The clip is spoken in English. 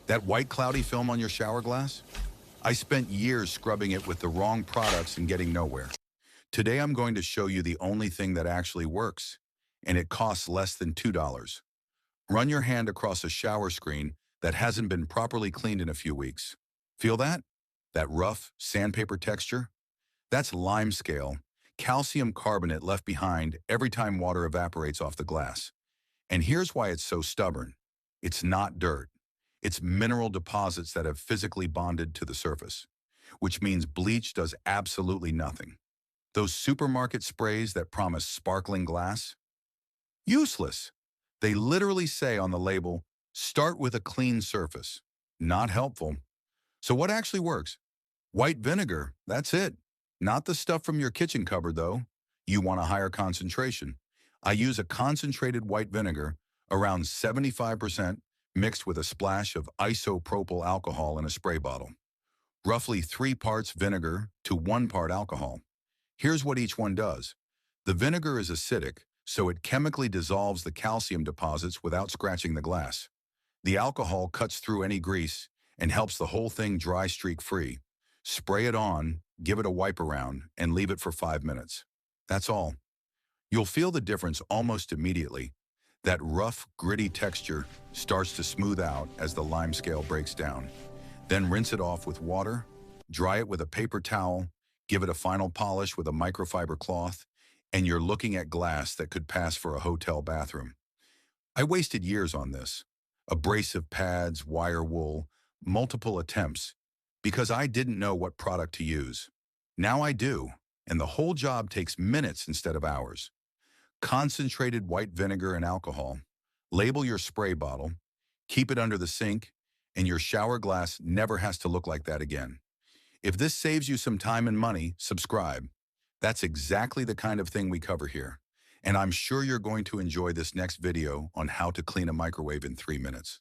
That white cloudy film on your shower glass? I spent years scrubbing it with the wrong products and getting nowhere. Today I'm going to show you the only thing that actually works, and it costs less than $2. Run your hand across a shower screen that hasn't been properly cleaned in a few weeks. Feel that? That rough, sandpaper texture? That's limescale, calcium carbonate left behind every time water evaporates off the glass. And here's why it's so stubborn. It's not dirt. It's mineral deposits that have physically bonded to the surface, which means bleach does absolutely nothing. Those supermarket sprays that promise sparkling glass? Useless. They literally say on the label, start with a clean surface. Not helpful. So what actually works? White vinegar, that's it. Not the stuff from your kitchen cupboard, though. You want a higher concentration. I use a concentrated white vinegar, around 75%, mixed with a splash of isopropyl alcohol in a spray bottle. Roughly 3 parts vinegar to 1 part alcohol. Here's what each one does. The vinegar is acidic, so it chemically dissolves the calcium deposits without scratching the glass. The alcohol cuts through any grease and helps the whole thing dry streak-free. Spray it on, give it a wipe around, and leave it for 5 minutes. That's all. You'll feel the difference almost immediately. That rough, gritty texture starts to smooth out as the limescale breaks down. Then rinse it off with water, dry it with a paper towel, give it a final polish with a microfiber cloth, and you're looking at glass that could pass for a hotel bathroom. I wasted years on this. Abrasive pads, wire wool, multiple attempts, because I didn't know what product to use. Now I do, and the whole job takes minutes instead of hours. Concentrated white vinegar and alcohol. Label your spray bottle, keep it under the sink, and your shower glass never has to look like that again. If this saves you some time and money, subscribe. That's exactly the kind of thing we cover here. And I'm sure you're going to enjoy this next video on how to clean a microwave in 3 minutes.